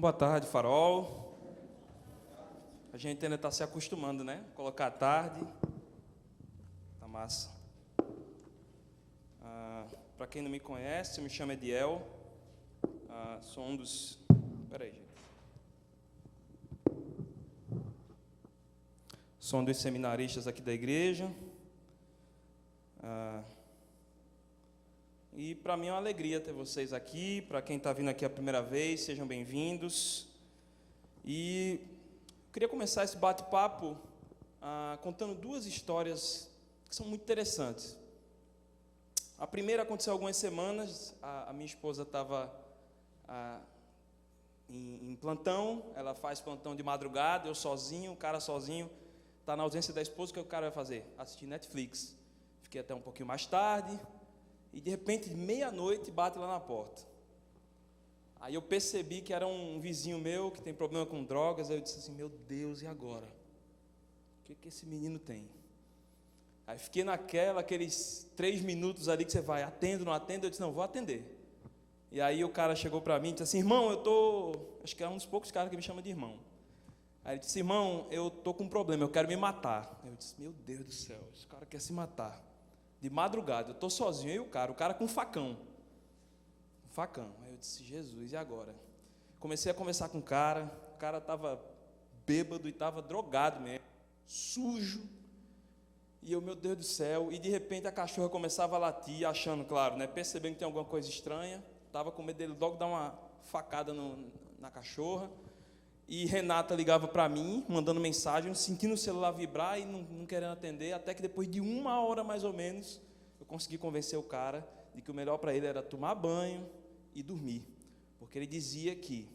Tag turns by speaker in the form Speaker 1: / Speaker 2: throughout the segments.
Speaker 1: Boa tarde, Farol. A gente ainda está se acostumando, né? Colocar a tarde. Tá massa. Para quem não me conhece, eu me chamo Ediel. Sou um dos... Peraí, gente. Sou um dos seminaristas aqui da igreja. E para mim é uma alegria ter vocês aqui. Para quem está vindo aqui a primeira vez, sejam bem-vindos. E eu queria começar esse bate-papo contando duas histórias que são muito interessantes. A primeira aconteceu há algumas semanas. A minha esposa estava em plantão. Ela faz plantão de madrugada, eu sozinho, o cara sozinho. Está na ausência da esposa, o que o cara vai fazer? Assistir Netflix. Fiquei até um pouquinho mais tarde. E de repente, meia-noite, bate lá na porta. Aí eu percebi que era um vizinho meu que tem problema com drogas. Aí eu disse assim, meu Deus, e agora? O que esse menino tem? Aí fiquei aqueles 3 minutos ali que você vai, atendo, não atendo? Eu disse, não, vou atender. E aí o cara chegou para mim e disse assim, irmão, acho que é um dos poucos caras que me chama de irmão. Aí ele disse, irmão, eu estou com um problema, eu quero me matar. Eu disse, meu Deus do céu, esse cara quer se matar. De madrugada, eu estou sozinho, eu e o cara com um facão. Aí eu disse, Jesus, e agora? Comecei a conversar com o cara estava bêbado e estava drogado mesmo, sujo. E eu, meu Deus do céu, e de repente a cachorra começava a latir, achando, claro, né, percebendo que tem alguma coisa estranha. Estava com medo dele logo dar uma facada na cachorra. E Renata ligava para mim, mandando mensagem, sentindo o celular vibrar e não querendo atender, até que depois de 1 hora mais ou menos, eu consegui convencer o cara de que o melhor para ele era tomar banho e dormir. Porque ele dizia que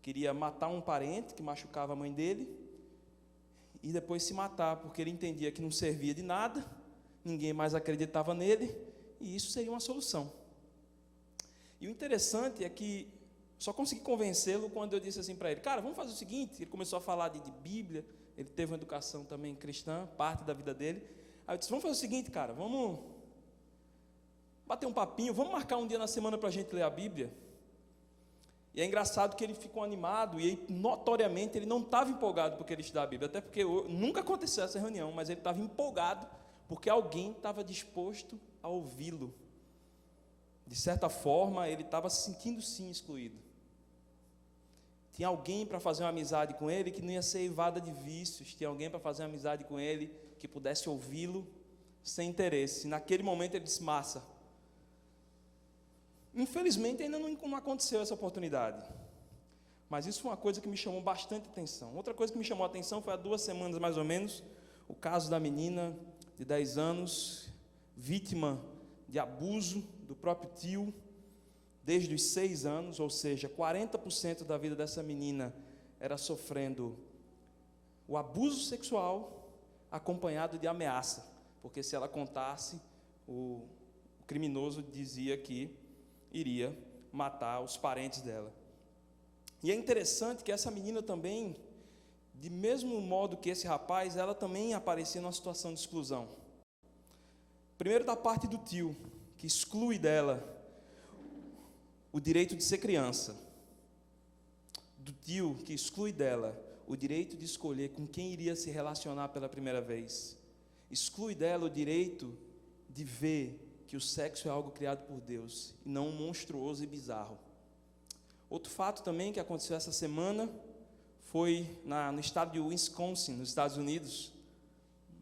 Speaker 1: queria matar um parente que machucava a mãe dele e depois se matar, porque ele entendia que não servia de nada, ninguém mais acreditava nele e isso seria uma solução. E o interessante é que só consegui convencê-lo quando eu disse assim para ele, cara, vamos fazer o seguinte. Ele começou a falar de Bíblia, ele teve uma educação também cristã, parte da vida dele. Aí eu disse, vamos fazer o seguinte, cara, vamos bater um papinho, vamos marcar um dia na semana para a gente ler a Bíblia. E é engraçado que ele ficou animado e notoriamente ele não estava empolgado porque ele estudava a Bíblia, até porque nunca aconteceu essa reunião, mas ele estava empolgado porque alguém estava disposto a ouvi-lo. De certa forma, ele estava se sentindo sim excluído. Tinha alguém para fazer uma amizade com ele que não ia ser eivada de vícios. Tinha alguém para fazer uma amizade com ele que pudesse ouvi-lo sem interesse. Naquele momento ele disse, massa. Infelizmente ainda não aconteceu essa oportunidade. Mas isso foi uma coisa que me chamou bastante atenção. Outra coisa que me chamou a atenção foi há 2 semanas mais ou menos, o caso da menina de 10 anos, vítima de abuso do próprio tio, desde os 6 anos, ou seja, 40% da vida dessa menina era sofrendo o abuso sexual acompanhado de ameaça, porque se ela contasse, o criminoso dizia que iria matar os parentes dela. E é interessante que essa menina também, de mesmo modo que esse rapaz, ela também aparecia numa situação de exclusão. Primeiro da parte do tio, que exclui dela o direito de ser criança, do tio que exclui dela o direito de escolher com quem iria se relacionar pela primeira vez, exclui dela o direito de ver que o sexo é algo criado por Deus e não monstruoso e bizarro. Outro fato também que aconteceu essa semana foi no estado de Wisconsin, nos Estados Unidos.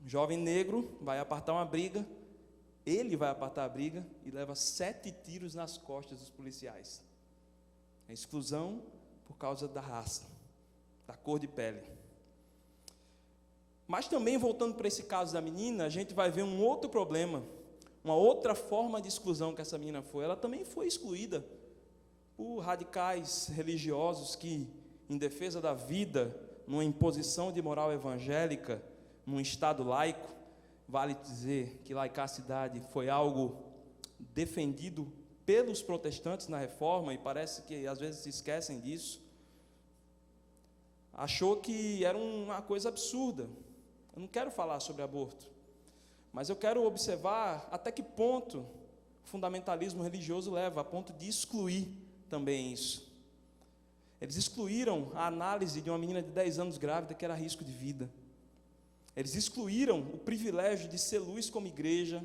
Speaker 1: Um jovem negro vai apartar uma briga. Ele vai apartar a briga e leva 7 tiros nas costas dos policiais. É exclusão por causa da raça, da cor de pele. Mas também, voltando para esse caso da menina, a gente vai ver um outro problema, uma outra forma de exclusão que essa menina foi. Ela também foi excluída por radicais religiosos que, em defesa da vida, numa imposição de moral evangélica, num estado laico, vale dizer que laicidade foi algo defendido pelos protestantes na Reforma, e parece que às vezes se esquecem disso. Achou que era uma coisa absurda. Eu não quero falar sobre aborto, mas eu quero observar até que ponto o fundamentalismo religioso leva, a ponto de excluir também isso. Eles excluíram a análise de uma menina de 10 anos grávida que era risco de vida. Eles excluíram o privilégio de ser luz como igreja,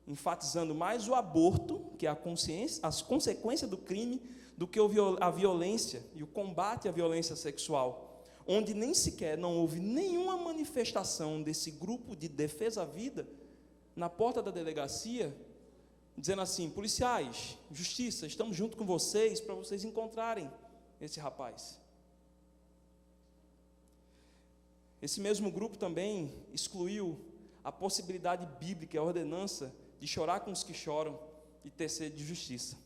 Speaker 1: enfatizando mais o aborto, que é a consequência do crime, do que a violência e o combate à violência sexual, onde nem sequer não houve nenhuma manifestação desse grupo de defesa à vida na porta da delegacia, dizendo assim: policiais, justiça, estamos junto com vocês para vocês encontrarem esse rapaz. Esse mesmo grupo também excluiu a possibilidade bíblica, a ordenança de chorar com os que choram e ter sede de justiça.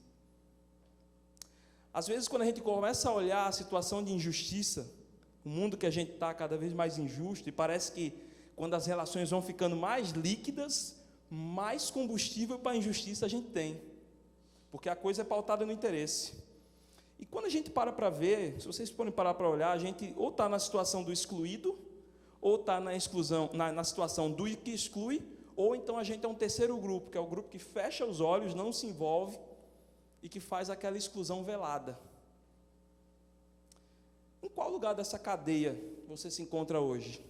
Speaker 1: Às vezes, quando a gente começa a olhar a situação de injustiça, o mundo que a gente está cada vez mais injusto, e parece que quando as relações vão ficando mais líquidas, mais combustível para a injustiça a gente tem, porque a coisa é pautada no interesse. E quando a gente para ver, se vocês forem parar para olhar, a gente ou está na situação do excluído, ou está na exclusão, na situação do que exclui, ou então a gente é um terceiro grupo, que é o grupo que fecha os olhos, não se envolve e que faz aquela exclusão velada. Em qual lugar dessa cadeia você se encontra hoje?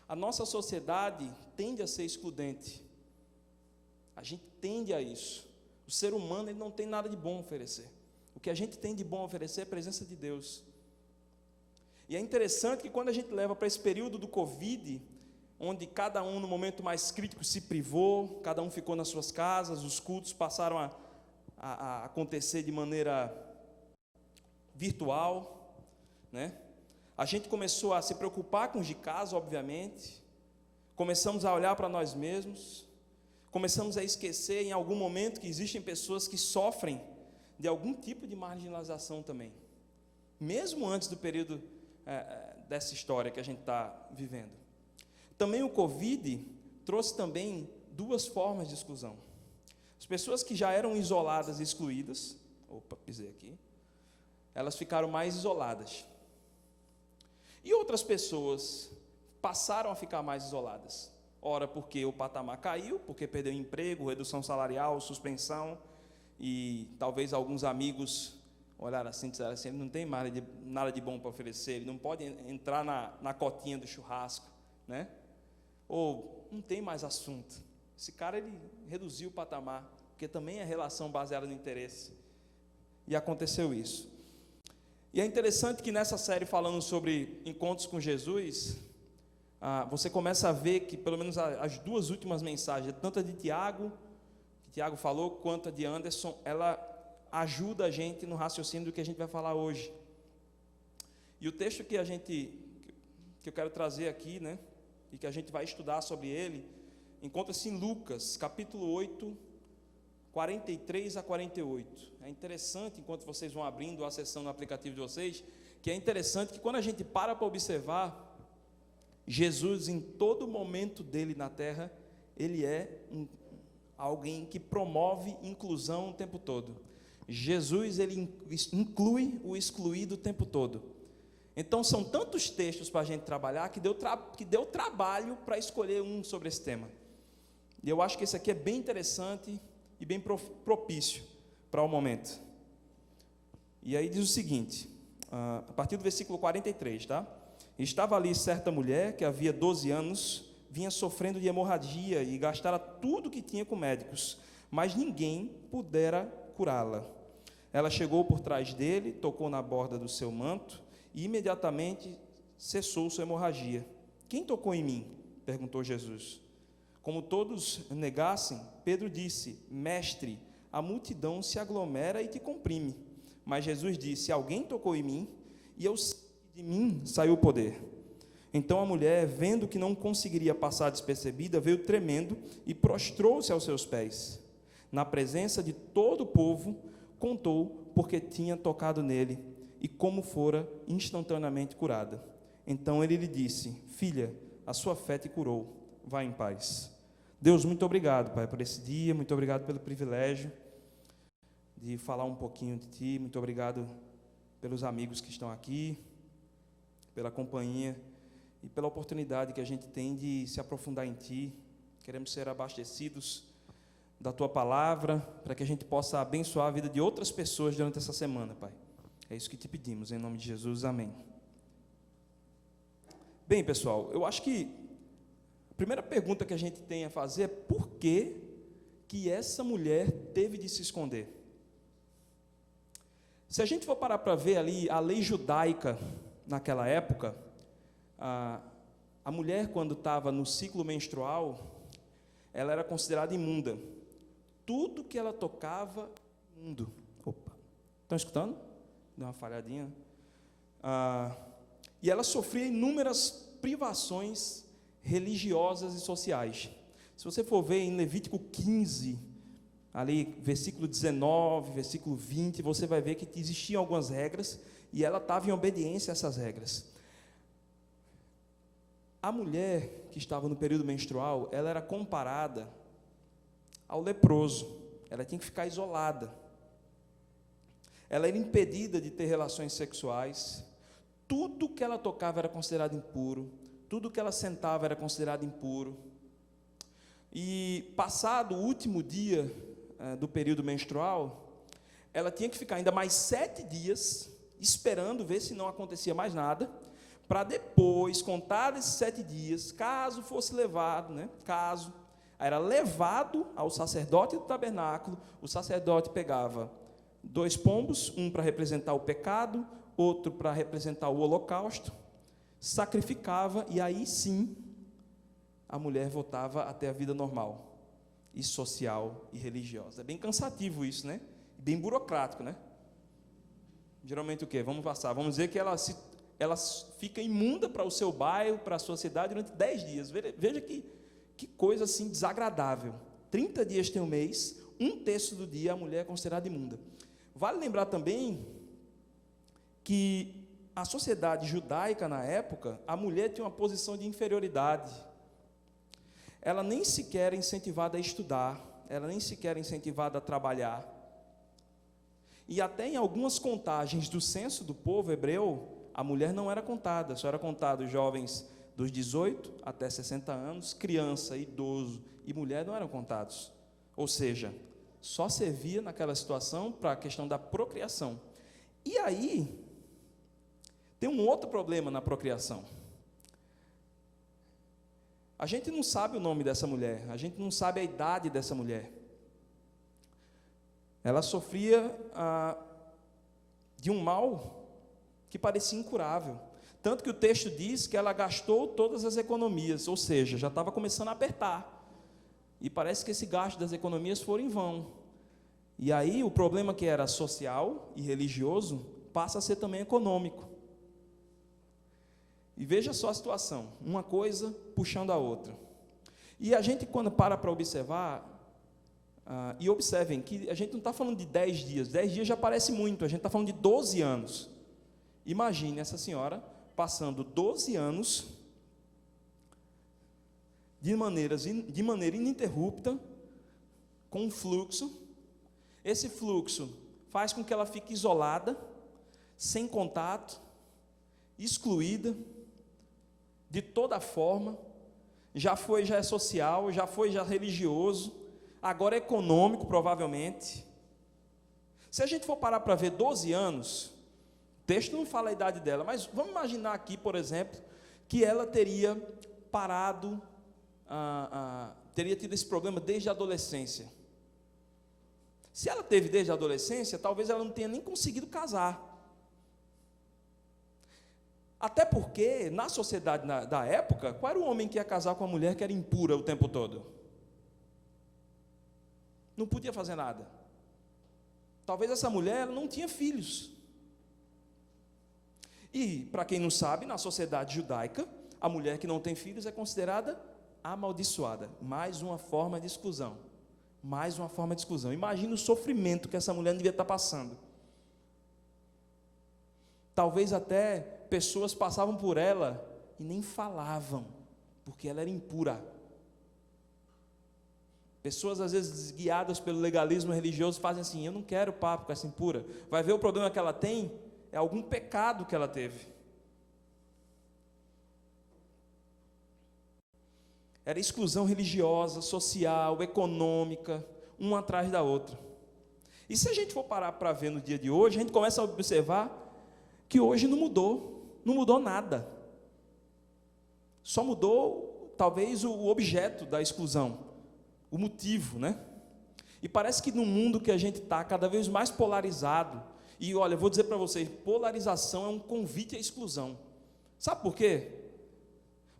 Speaker 1: A nossa sociedade tende a ser excludente. A gente tende a isso. O ser humano, ele não tem nada de bom a oferecer. O que a gente tem de bom a oferecer é a presença de Deus. E é interessante que quando a gente leva para esse período do Covid, onde cada um no momento mais crítico se privou, cada um ficou nas suas casas, os cultos passaram a acontecer de maneira virtual, né? A gente começou a se preocupar com os de casa, obviamente, começamos a olhar para nós mesmos, começamos a esquecer em algum momento que existem pessoas que sofrem de algum tipo de marginalização também, mesmo antes do período dessa história que a gente está vivendo. Também o Covid trouxe também duas formas de exclusão. As pessoas que já eram isoladas e excluídas, pisei aqui, elas ficaram mais isoladas. E outras pessoas passaram a ficar mais isoladas. Ora, porque o patamar caiu, porque perdeu emprego, redução salarial, suspensão, e talvez alguns amigos olharam assim e disseram assim: ele não tem nada de bom para oferecer, ele não pode entrar na cotinha do churrasco, né? Ou não tem mais assunto. Esse cara, ele reduziu o patamar, porque também é relação baseada no interesse. E aconteceu isso. E é interessante que nessa série falando sobre encontros com Jesus, você começa a ver que pelo menos as duas últimas mensagens, tanto a de Tiago, que Tiago falou, quanto a de Anderson, ela ajuda a gente no raciocínio do que a gente vai falar hoje. E o texto que eu quero trazer aqui, né, e que a gente vai estudar sobre ele, encontra-se em Lucas, capítulo 8, 43 a 48. É interessante, enquanto vocês vão abrindo a sessão no aplicativo de vocês, que é interessante que quando a gente para observar, Jesus, em todo momento dele na terra, ele é alguém que promove inclusão o tempo todo. Jesus, ele inclui o excluído o tempo todo. Então, são tantos textos para a gente trabalhar que deu trabalho para escolher um sobre esse tema. E eu acho que esse aqui é bem interessante e bem propício para o momento. E aí diz o seguinte, a partir do versículo 43, tá? Estava ali certa mulher que havia 12 anos, vinha sofrendo de hemorragia e gastara tudo que tinha com médicos, mas ninguém pudera curá-la. Ela chegou por trás dele, tocou na borda do seu manto e imediatamente cessou sua hemorragia. Quem tocou em mim? Perguntou Jesus. Como todos negassem, Pedro disse: Mestre, a multidão se aglomera e te comprime. Mas Jesus disse: alguém tocou em mim, e eu sei que de mim saiu o poder. Então a mulher, vendo que não conseguiria passar despercebida, veio tremendo e prostrou-se aos seus pés. Na presença de todo o povo, contou porque tinha tocado nele e como fora instantaneamente curada. Então ele lhe disse: Filha, a sua fé te curou. Vá em paz. Deus, muito obrigado, Pai, por esse dia, muito obrigado pelo privilégio de falar um pouquinho de Ti, muito obrigado pelos amigos que estão aqui, pela companhia e pela oportunidade que a gente tem de se aprofundar em Ti. Queremos ser abastecidos da Tua palavra, para que a gente possa abençoar a vida de outras pessoas durante essa semana, Pai. É isso que te pedimos, em nome de Jesus, amém. Bem, pessoal, eu acho que a primeira pergunta que a gente tem a fazer é por que essa mulher teve de se esconder? Se a gente for parar para ver ali a lei judaica naquela época, a mulher, quando estava no ciclo menstrual, ela era considerada imunda. Tudo que ela tocava, imundo. Opa, estão escutando? Deu uma falhadinha. E ela sofria inúmeras privações religiosas e sociais. Se você for ver em Levítico 15, ali, versículo 19, versículo 20, você vai ver que existiam algumas regras, e ela estava em obediência a essas regras. A mulher que estava no período menstrual, ela era comparada ao leproso, ela tinha que ficar isolada, ela era impedida de ter relações sexuais, tudo que ela tocava era considerado impuro, tudo que ela sentava era considerado impuro, e passado o último dia do período menstrual, ela tinha que ficar ainda mais 7 dias, esperando ver se não acontecia mais nada, para depois, contar esses 7 dias, caso fosse levado, era levado ao sacerdote do tabernáculo, o sacerdote pegava 2 pombos, um para representar o pecado, outro para representar o holocausto, sacrificava, e aí sim, a mulher voltava a ter a vida normal, e social, e religiosa. É bem cansativo isso, né? Bem burocrático, né? Geralmente o quê? Vamos dizer que ela fica imunda para o seu bairro, para a sua cidade, durante 10 dias. Veja que coisa assim desagradável. 30 dias tem um mês, 1/3 do dia a mulher é considerada imunda. Vale lembrar também que a sociedade judaica na época, a mulher tinha uma posição de inferioridade. Ela nem sequer era incentivada a estudar, ela nem sequer era incentivada a trabalhar. E até em algumas contagens do censo do povo hebreu, a mulher não era contada, só era contado os jovens dos 18 até 60 anos, criança, idoso e mulher não eram contados. Ou seja, só servia naquela situação para a questão da procriação. E aí, tem um outro problema na procriação. A gente não sabe o nome dessa mulher, a gente não sabe a idade dessa mulher. Ela sofria de um mal que parecia incurável. Tanto que o texto diz que ela gastou todas as economias, ou seja, já estava começando a apertar. E parece que esse gasto das economias foi em vão. E aí o problema que era social e religioso passa a ser também econômico. E veja só a situação, uma coisa puxando a outra. E a gente, quando para observar, e observem que a gente não está falando de 10 dias, 10 dias já parece muito, a gente está falando de 12 anos. Imagine essa senhora passando 12 anos de maneira ininterrupta, com um fluxo. Esse fluxo faz com que ela fique isolada, sem contato, excluída, de toda forma, já é social, já é religioso, agora é econômico, provavelmente. Se a gente for parar para ver 12 anos, o texto não fala a idade dela, mas vamos imaginar aqui, por exemplo, que ela teria parado, teria tido esse problema desde a adolescência. Se ela teve desde a adolescência, talvez ela não tenha nem conseguido casar. Até porque, na sociedade da época, qual era o homem que ia casar com uma mulher que era impura o tempo todo? Não podia fazer nada. Talvez essa mulher não tinha filhos. E, para quem não sabe, na sociedade judaica, a mulher que não tem filhos é considerada amaldiçoada. Mais uma forma de exclusão. Mais uma forma de exclusão. Imagina o sofrimento que essa mulher devia estar passando. Talvez até pessoas passavam por ela e nem falavam, porque ela era impura. Pessoas, às vezes, guiadas pelo legalismo religioso, fazem assim: eu não quero papo com essa impura. Vai ver o problema que ela tem? É algum pecado que ela teve. Era exclusão religiosa, social, econômica, uma atrás da outra. E se a gente for parar para ver no dia de hoje, a gente começa a observar que hoje não mudou nada. Só mudou, talvez, o objeto da exclusão, o motivo, né? E parece que no mundo que a gente está, cada vez mais polarizado, e olha, eu vou dizer para vocês, polarização é um convite à exclusão. Sabe por quê?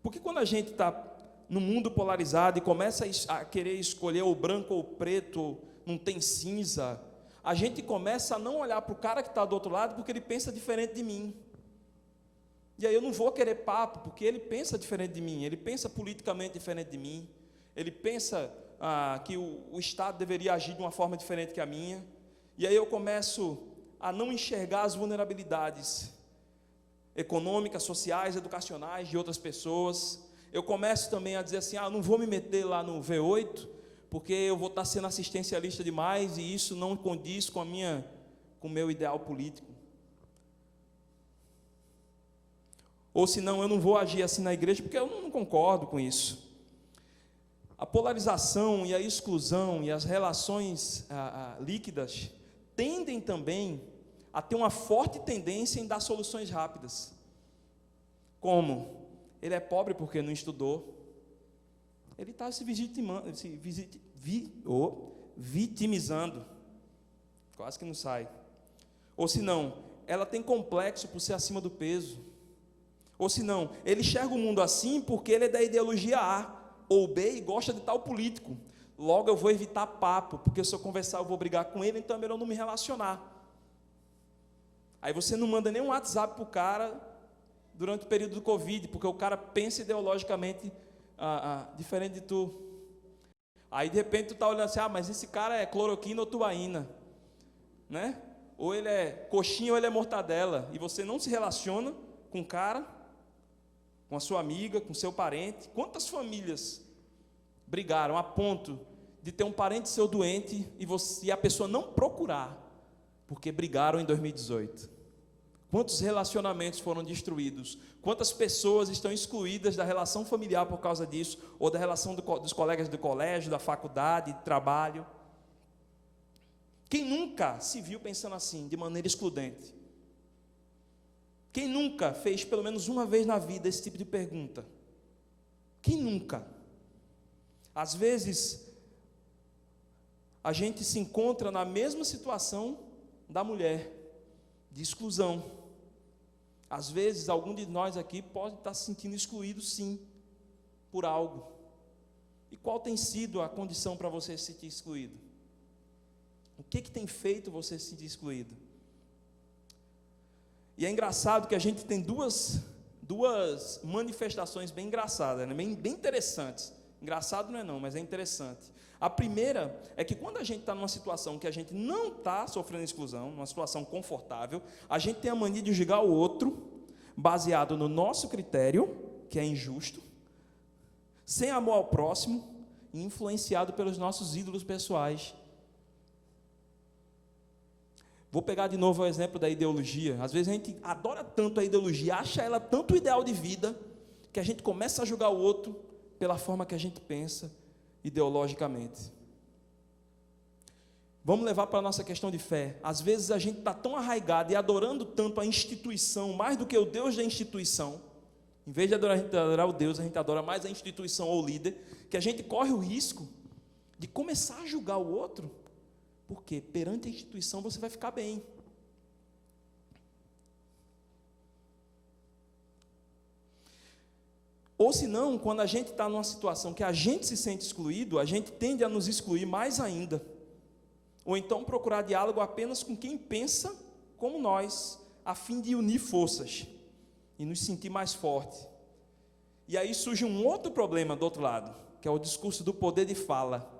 Speaker 1: Porque quando a gente está no mundo polarizado e começa a querer escolher o branco ou o preto, não tem cinza, a gente começa a não olhar para o cara que está do outro lado porque ele pensa diferente de mim. E aí eu não vou querer papo, porque ele pensa diferente de mim, ele pensa politicamente diferente de mim, ele pensa que o Estado deveria agir de uma forma diferente que a minha, e aí eu começo a não enxergar as vulnerabilidades econômicas, sociais, educacionais de outras pessoas. Eu começo também a dizer assim, não vou me meter lá no V8, porque eu vou estar sendo assistencialista demais, e isso não condiz com o meu ideal político. Ou senão eu não vou agir assim na igreja, porque eu não concordo com isso. A polarização e a exclusão e as relações líquidas tendem também a ter uma forte tendência em dar soluções rápidas. Como? Ele é pobre porque não estudou. Ele está se vitimizando. Quase que não sai. Ou se não, ela tem complexo por ser acima do peso. Ou se não, ele enxerga o mundo assim porque ele é da ideologia A ou B e gosta de tal político. Logo eu vou evitar papo, porque se eu conversar eu vou brigar com ele, então é melhor não me relacionar. Aí você não manda nem um WhatsApp para o cara durante o período do Covid, porque o cara pensa ideologicamente diferente de tu. Aí de repente tu está olhando assim, mas esse cara é cloroquina ou tubaína, né? Ou ele é coxinha ou ele é mortadela, e você não se relaciona com o cara, com a sua amiga, com seu parente. Quantas famílias brigaram a ponto de ter um parente seu doente e a pessoa não procurar, porque brigaram em 2018? Quantos relacionamentos foram destruídos? Quantas pessoas estão excluídas da relação familiar por causa disso, ou da relação dos colegas do colégio, da faculdade, de trabalho? Quem nunca se viu pensando assim, de maneira excludente? Quem nunca fez, pelo menos uma vez na vida, esse tipo de pergunta? Quem nunca? Às vezes, a gente se encontra na mesma situação da mulher, de exclusão. Às vezes, algum de nós aqui pode estar se sentindo excluído, sim, por algo. E qual tem sido a condição para você se sentir excluído? O que tem feito você se sentir excluído? E é engraçado que a gente tem duas manifestações bem engraçadas, né? bem interessantes. Engraçado não é não, mas é interessante. A primeira é que quando a gente está numa situação que a gente não está sofrendo exclusão, numa situação confortável, a gente tem a mania de julgar o outro, baseado no nosso critério, que é injusto, sem amor ao próximo e influenciado pelos nossos ídolos pessoais. Vou pegar de novo o exemplo da ideologia. Às vezes a gente adora tanto a ideologia, acha ela tanto ideal de vida, que a gente começa a julgar o outro pela forma que a gente pensa ideologicamente. Vamos levar para a nossa questão de fé. Às vezes a gente está tão arraigado e adorando tanto a instituição, mais do que o Deus da instituição. Em vez de adorar o Deus, a gente adora mais a instituição ou o líder, que a gente corre o risco de começar a julgar o outro, porque perante a instituição você vai ficar bem. Ou se não, quando a gente está numa situação que a gente se sente excluído, a gente tende a nos excluir mais ainda. Ou então procurar diálogo apenas com quem pensa como nós, a fim de unir forças e nos sentir mais fortes. E aí surge um outro problema do outro lado, que é o discurso do poder de fala.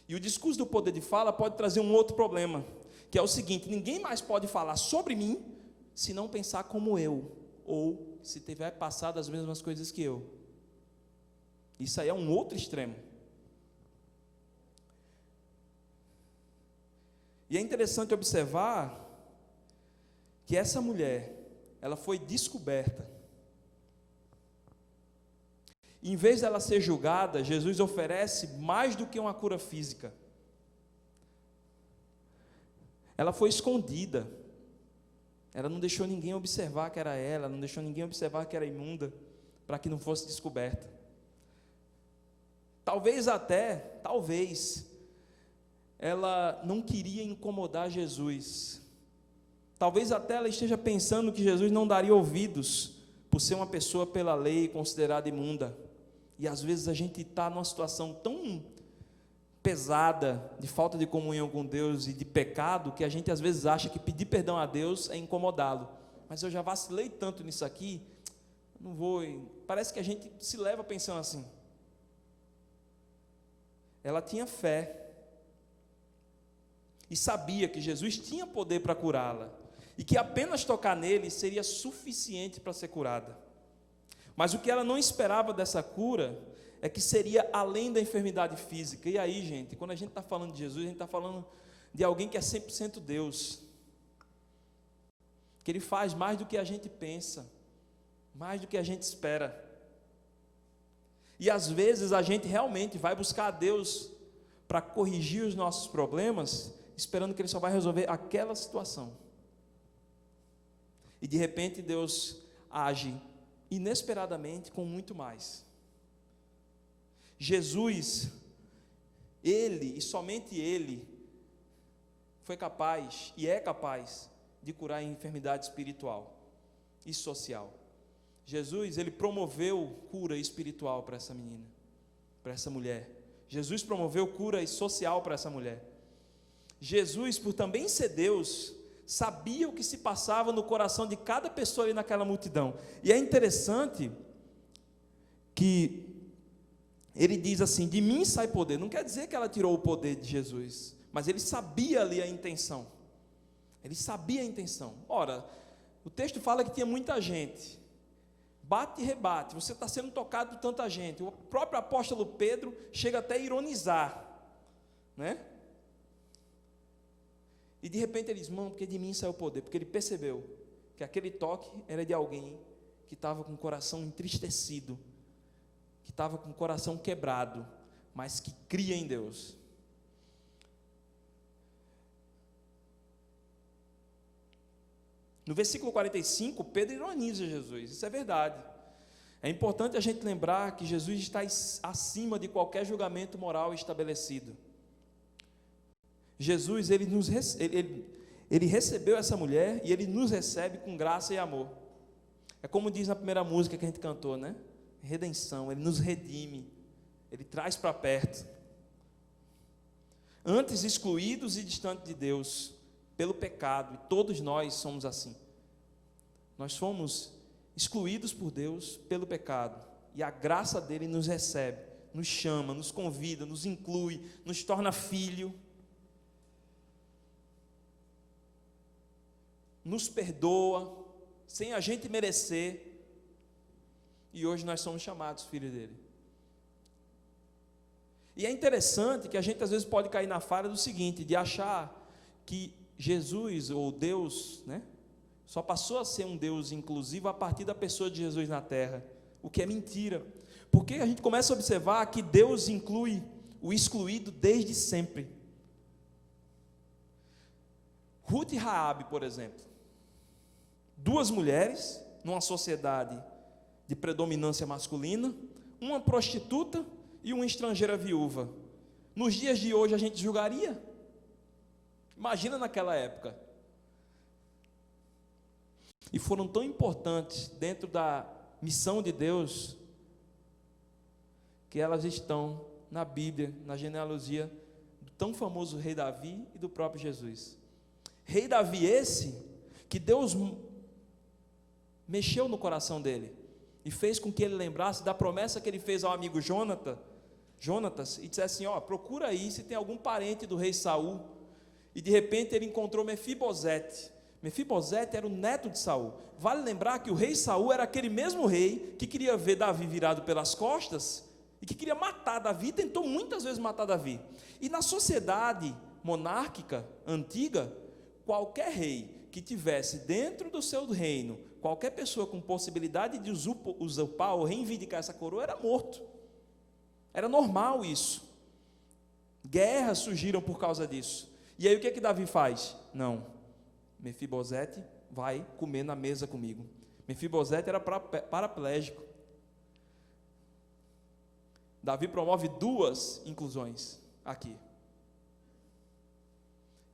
Speaker 1: E o discurso do poder de fala pode trazer um outro problema, que é o seguinte: ninguém mais pode falar sobre mim se não pensar como eu, ou se tiver passado as mesmas coisas que eu. Isso aí é um outro extremo. E é interessante observar que essa mulher, ela foi descoberta. Em vez dela ser julgada, Jesus oferece mais do que uma cura física. Ela foi escondida. Ela não deixou ninguém observar que era ela, não deixou ninguém observar que era imunda, para que não fosse descoberta. Talvez, ela não queria incomodar Jesus. Talvez até ela esteja pensando que Jesus não daria ouvidos, por ser uma pessoa pela lei considerada imunda. E às vezes a gente está numa situação tão pesada, de falta de comunhão com Deus e de pecado, que a gente às vezes acha que pedir perdão a Deus é incomodá-lo. Mas eu já vacilei tanto nisso aqui, não vou. Parece que a gente se leva pensando assim. Ela tinha fé e sabia que Jesus tinha poder para curá-la, e que apenas tocar nele seria suficiente para ser curada. Mas o que ela não esperava dessa cura é que seria além da enfermidade física. E aí, gente, quando a gente está falando de Jesus, a gente está falando de alguém que é 100% Deus, que Ele faz mais do que a gente pensa, mais do que a gente espera. E às vezes a gente realmente vai buscar a Deus para corrigir os nossos problemas, esperando que Ele só vai resolver aquela situação. E de repente Deus age inesperadamente com muito mais. Jesus, Ele e somente Ele foi capaz e é capaz de curar a enfermidade espiritual e social. Jesus, Ele promoveu cura espiritual para essa menina, para essa mulher. Jesus promoveu cura social para essa mulher. Jesus, por também ser Deus, sabia o que se passava no coração de cada pessoa ali naquela multidão. E é interessante que Ele diz assim: de mim sai poder. Não quer dizer que ela tirou o poder de Jesus, mas Ele sabia ali a intenção. Ele sabia a intenção. Ora, o texto fala que tinha muita gente. Bate e rebate, você está sendo tocado por tanta gente. O próprio apóstolo Pedro chega até a ironizar, né? E de repente ele diz: irmão, porque de mim saiu o poder. Porque ele percebeu que aquele toque era de alguém que estava com o coração entristecido, que estava com o coração quebrado, mas que cria em Deus. No versículo 45, Pedro ironiza Jesus, isso é verdade. É importante a gente lembrar que Jesus está acima de qualquer julgamento moral estabelecido. Jesus, ele recebeu essa mulher e Ele nos recebe com graça e amor. É como diz na primeira música que a gente cantou, né? Redenção, Ele nos redime, Ele traz para perto. Antes excluídos e distantes de Deus, pelo pecado, e todos nós somos assim. Nós fomos excluídos por Deus pelo pecado, e a graça dele nos recebe, nos chama, nos convida, nos inclui, nos torna filho, nos perdoa, sem a gente merecer, e hoje nós somos chamados filhos dele. E é interessante que a gente às vezes pode cair na falha do seguinte, de achar que Jesus, ou Deus, né, só passou a ser um Deus inclusivo a partir da pessoa de Jesus na terra, o que é mentira, porque a gente começa a observar que Deus inclui o excluído desde sempre. Ruth e Raabe, por exemplo, duas mulheres, numa sociedade de predominância masculina, uma prostituta e uma estrangeira viúva. Nos dias de hoje a gente julgaria? Imagina naquela época. E foram tão importantes dentro da missão de Deus, que elas estão na Bíblia, na genealogia do tão famoso rei Davi e do próprio Jesus. Rei Davi esse, que Deus mexeu no coração dele, e fez com que ele lembrasse da promessa que ele fez ao amigo Jonatas, e dissesse assim: procura aí se tem algum parente do rei Saul. E de repente ele encontrou Mefibosete. Mefibosete era o neto de Saul. Vale lembrar que o rei Saul era aquele mesmo rei que queria ver Davi virado pelas costas e que queria matar Davi, e tentou muitas vezes matar Davi. E na sociedade monárquica antiga, qualquer rei que tivesse dentro do seu reino, qualquer pessoa com possibilidade de usurpar ou reivindicar essa coroa era morto. Era normal isso. Guerras surgiram por causa disso. E aí o que é que Davi faz? Não, Mefibosete vai comer na mesa comigo. Mefibosete era paraplégico. Davi promove 2 inclusões aqui.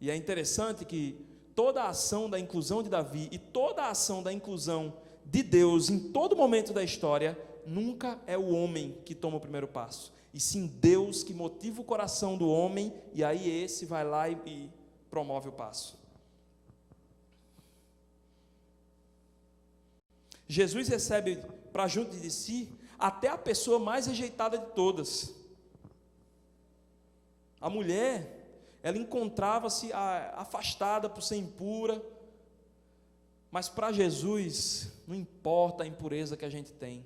Speaker 1: E é interessante que toda a ação da inclusão de Davi e toda a ação da inclusão de Deus em todo momento da história, nunca é o homem que toma o primeiro passo, e sim Deus que motiva o coração do homem, e aí esse vai lá e promove o passo. Jesus recebe para junto de si até a pessoa mais rejeitada de todas. A mulher, ela encontrava-se afastada por ser impura, mas para Jesus não importa a impureza que a gente tem.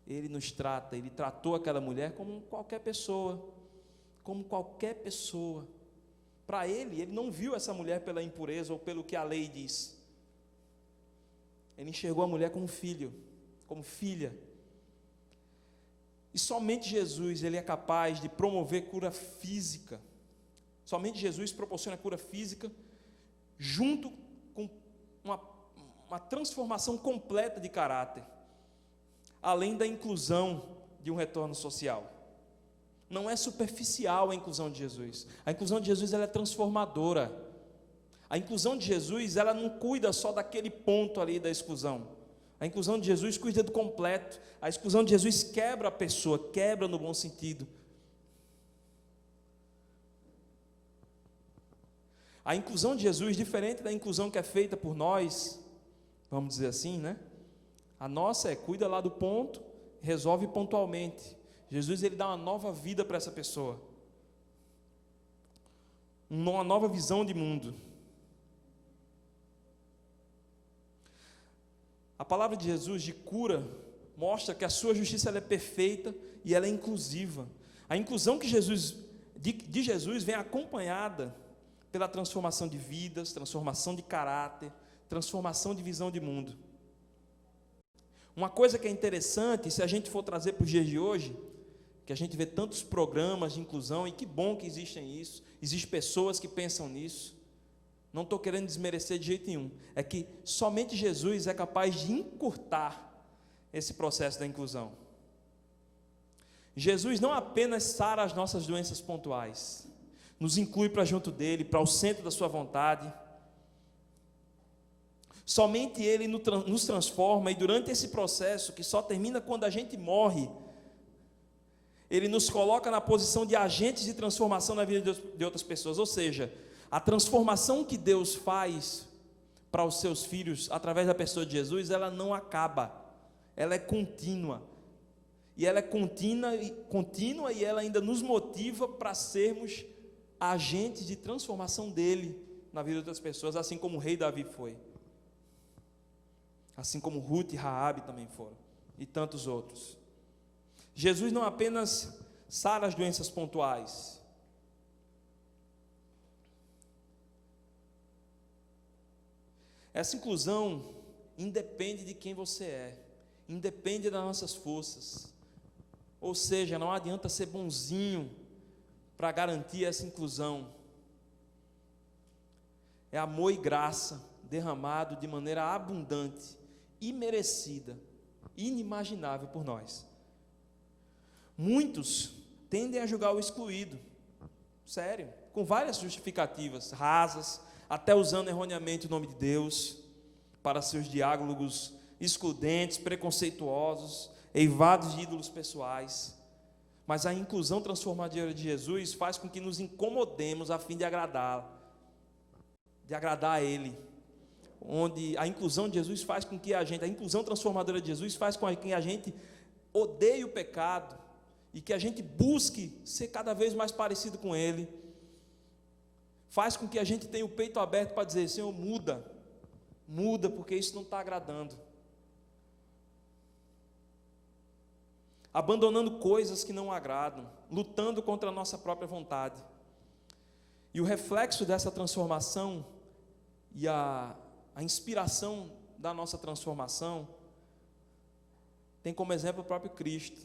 Speaker 1: Ele nos trata, ele tratou aquela mulher como qualquer pessoa, Para ele não viu essa mulher pela impureza ou pelo que a lei diz. Ele enxergou a mulher como filho, como filha. E somente Jesus, ele é capaz de promover cura física. Somente Jesus proporciona cura física, junto com uma transformação completa de caráter, além da inclusão de um retorno social. Não é superficial a inclusão de Jesus. A inclusão de Jesus, ela é transformadora. A inclusão de Jesus, ela não cuida só daquele ponto ali da exclusão. A inclusão de Jesus cuida do completo. A exclusão de Jesus quebra a pessoa, quebra no bom sentido. A inclusão de Jesus, diferente da inclusão que é feita por nós, vamos dizer assim, né? A nossa cuida lá do ponto, resolve pontualmente. Jesus, ele dá uma nova vida para essa pessoa, uma nova visão de mundo. A palavra de Jesus de cura mostra que a sua justiça ela é perfeita e ela é inclusiva. A inclusão de Jesus vem acompanhada pela transformação de vidas, transformação de caráter, transformação de visão de mundo. Uma coisa que é interessante, se a gente for trazer para os dias de hoje, que a gente vê tantos programas de inclusão, e que bom que existem isso, existem pessoas que pensam nisso, não estou querendo desmerecer de jeito nenhum, é que somente Jesus é capaz de encurtar esse processo da inclusão. Jesus não apenas sara as nossas doenças pontuais, nos inclui para junto dele, para o centro da sua vontade. Somente ele nos transforma, e durante esse processo, que só termina quando a gente morre, ele nos coloca na posição de agentes de transformação na vida de outras pessoas. Ou seja, a transformação que Deus faz para os seus filhos através da pessoa de Jesus, ela não acaba, ela é contínua. E ela é contínua e ela ainda nos motiva para sermos agentes de transformação dele na vida de outras pessoas, assim como o rei Davi foi, assim como Ruth e Raabe também foram, e tantos outros. Jesus não apenas sara as doenças pontuais, essa inclusão independe de quem você é, independe das nossas forças. Ou seja, não adianta ser bonzinho para garantir essa inclusão. É amor e graça derramado de maneira abundante, imerecida, inimaginável por nós. Muitos tendem a julgar o excluído, sério, com várias justificativas rasas, até usando erroneamente o nome de Deus para seus diálogos excludentes, preconceituosos, eivados de ídolos pessoais. Mas a inclusão transformadora de Jesus faz com que nos incomodemos a fim de agradá-lo, de agradar a Ele. Onde a inclusão de Jesus faz com que a inclusão transformadora de Jesus faz com que a gente odeie o pecado e que a gente busque ser cada vez mais parecido com Ele. Faz com que a gente tenha o peito aberto para dizer: Senhor, muda, porque isso não está agradando. Abandonando coisas que não agradam, lutando contra a nossa própria vontade. E o reflexo dessa transformação e a inspiração da nossa transformação tem como exemplo o próprio Cristo,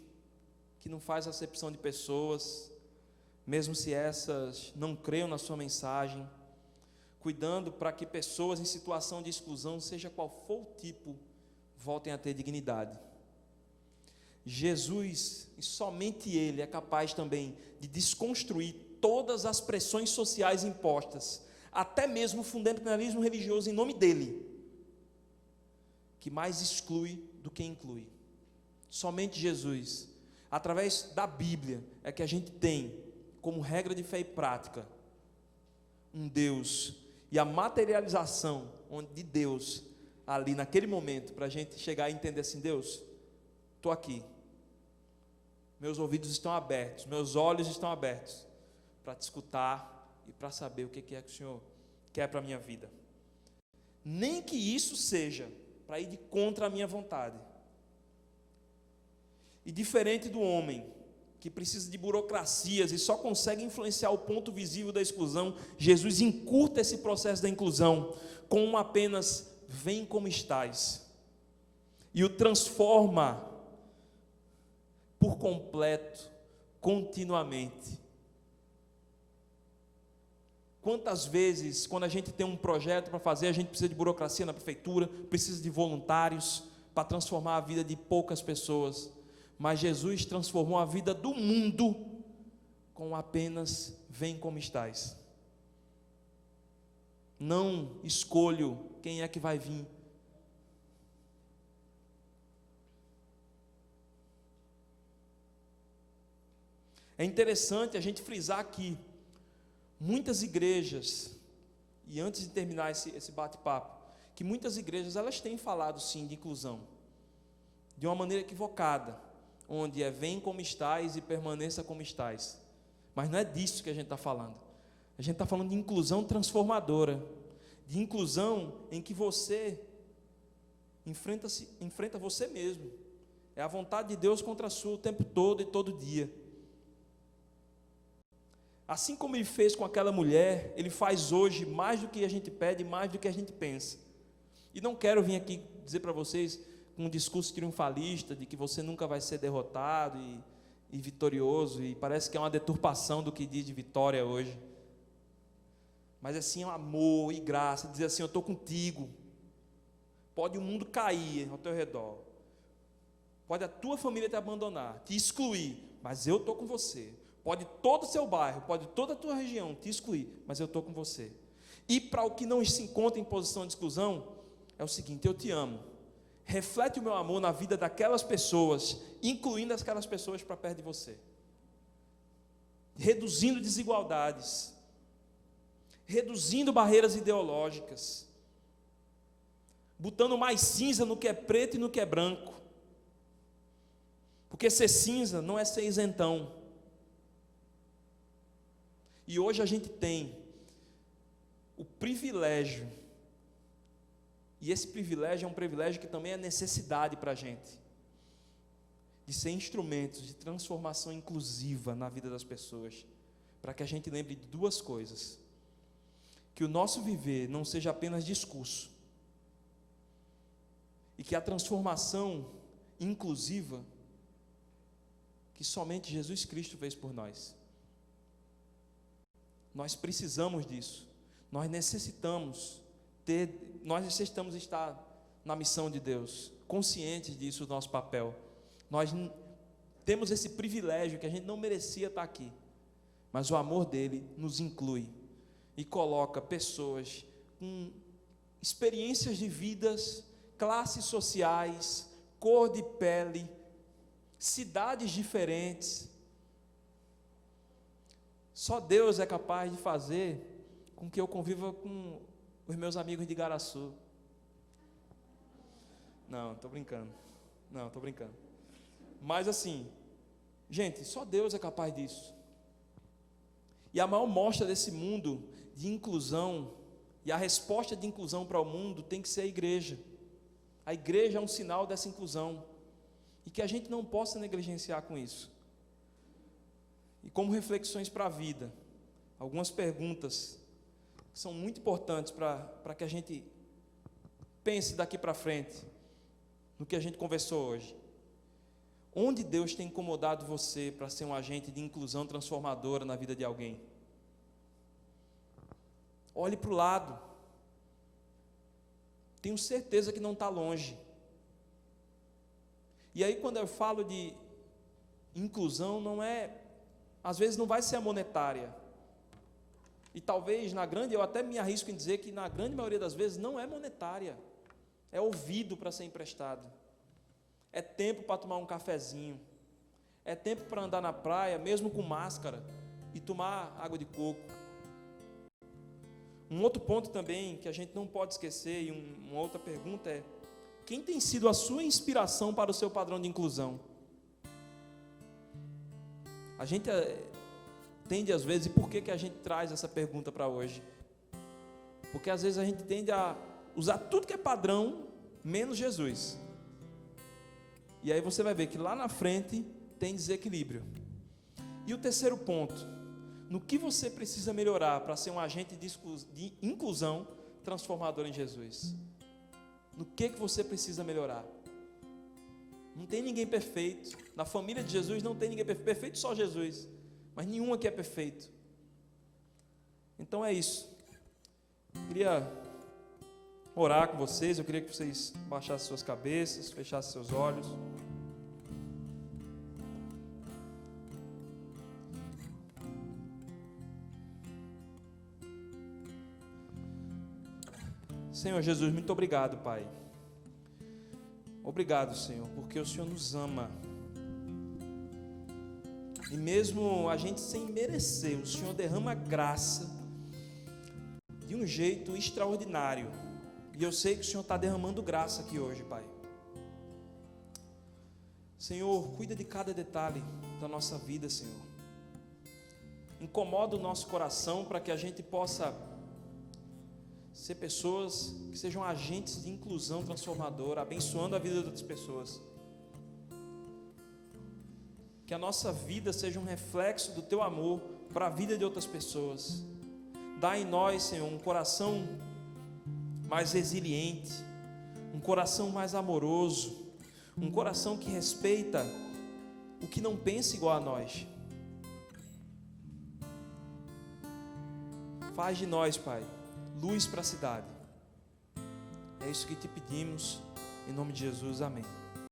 Speaker 1: que não faz acepção de pessoas, mesmo se essas não creiam na sua mensagem, cuidando para que pessoas em situação de exclusão, seja qual for o tipo, voltem a ter dignidade. Jesus, e somente Ele, é capaz também de desconstruir todas as pressões sociais impostas, até mesmo o fundamentalismo religioso em nome dEle, que mais exclui do que inclui. Somente Jesus, através da Bíblia, é que a gente tem como regra de fé e prática um Deus e a materialização de Deus ali naquele momento, para a gente chegar e entender assim: Deus, estou aqui, meus ouvidos estão abertos, meus olhos estão abertos para te escutar e para saber o que é que o Senhor quer para a minha vida, nem que isso seja para ir de contra a minha vontade. E diferente do homem que precisa de burocracias e só consegue influenciar o ponto visível da exclusão, Jesus encurta esse processo da inclusão com um apenas vem como estás, e o transforma por completo, continuamente. Quantas vezes, quando a gente tem um projeto para fazer, a gente precisa de burocracia na prefeitura, precisa de voluntários para transformar a vida de poucas pessoas, mas Jesus transformou a vida do mundo com apenas vem como estás. Não escolho quem é que vai vir. É interessante a gente frisar aqui, muitas igrejas, e antes de terminar esse bate-papo, que muitas igrejas elas têm falado sim de inclusão, de uma maneira equivocada, onde é vem como estás e permaneça como estás, mas não é disso que a gente está falando. A gente está falando de inclusão transformadora, de inclusão em que você enfrenta você mesmo, é a vontade de Deus contra a sua o tempo todo e todo dia. Assim como Ele fez com aquela mulher, Ele faz hoje mais do que a gente pede, mais do que a gente pensa. E não quero vir aqui dizer para vocês com um discurso triunfalista de que você nunca vai ser derrotado e vitorioso, e parece que é uma deturpação do que diz de vitória hoje. Mas assim, é um amor e graça, dizer assim: eu estou contigo. Pode o mundo cair ao teu redor, pode a tua família te abandonar, te excluir, mas eu estou com você. Pode todo o seu bairro, pode toda a tua região te excluir, mas eu estou com você. E para o que não se encontra em posição de exclusão, é o seguinte: eu te amo. Reflete o meu amor na vida daquelas pessoas, incluindo aquelas pessoas para perto de você, reduzindo desigualdades, reduzindo barreiras ideológicas, botando mais cinza no que é preto e no que é branco, porque ser cinza não é ser isentão. E hoje a gente tem o privilégio, e esse privilégio é um privilégio que também é necessidade para a gente, de ser instrumentos de transformação inclusiva na vida das pessoas, para que a gente lembre de duas coisas: que o nosso viver não seja apenas discurso, e que a transformação inclusiva que somente Jesus Cristo fez por nós. Nós precisamos disso, nós necessitamos estar na missão de Deus, conscientes disso, do nosso papel. Nós temos esse privilégio que a gente não merecia estar aqui, mas o amor dele nos inclui e coloca pessoas com experiências de vidas, classes sociais, cor de pele, cidades diferentes. Só Deus é capaz de fazer com que eu conviva com os meus amigos de Igaraçu. Não, estou brincando. Mas assim, gente, só Deus é capaz disso. E a maior mostra desse mundo de inclusão, e a resposta de inclusão para o mundo tem que ser a igreja. A igreja é um sinal dessa inclusão, e que a gente não possa negligenciar com isso. E como reflexões para a vida, algumas perguntas que são muito importantes para que a gente pense daqui para frente no que a gente conversou hoje. Onde Deus tem incomodado você para ser um agente de inclusão transformadora na vida de alguém? Olhe para o lado. Tenho certeza que não está longe. E aí, quando eu falo de inclusão, não é, às vezes não vai ser a monetária. E talvez, eu até me arrisco em dizer que na grande maioria das vezes não é monetária. É ouvido para ser emprestado. É tempo para tomar um cafezinho. É tempo para andar na praia, mesmo com máscara, e tomar água de coco. Um outro ponto também que a gente não pode esquecer, e uma outra pergunta é: quem tem sido a sua inspiração para o seu padrão de inclusão? A gente tende às vezes, e por que a gente traz essa pergunta para hoje? Porque às vezes a gente tende a usar tudo que é padrão, menos Jesus. E aí você vai ver que lá na frente tem desequilíbrio. E o terceiro ponto: no que você precisa melhorar para ser um agente de inclusão transformador em Jesus? No que você precisa melhorar? Não tem ninguém perfeito. Na família de Jesus não tem ninguém perfeito. Perfeito só Jesus. Mas nenhum aqui é perfeito. Então é isso. Eu queria orar com vocês. Eu queria que vocês baixassem suas cabeças, fechassem seus olhos. Senhor Jesus, muito obrigado, Pai. Obrigado, Senhor, porque o Senhor nos ama. E mesmo a gente sem merecer, o Senhor derrama graça de um jeito extraordinário. E eu sei que o Senhor está derramando graça aqui hoje, Pai. Senhor, cuida de cada detalhe da nossa vida, Senhor. Incomoda o nosso coração para que a gente possa ser pessoas que sejam agentes de inclusão transformadora, abençoando a vida de outras pessoas. Que a nossa vida seja um reflexo do Teu amor para a vida de outras pessoas. Dá em nós, Senhor, um coração mais resiliente, um coração mais amoroso, um coração que respeita o que não pensa igual a nós. Faz de nós, Pai, luz para a cidade. É isso que te pedimos, em nome de Jesus, amém.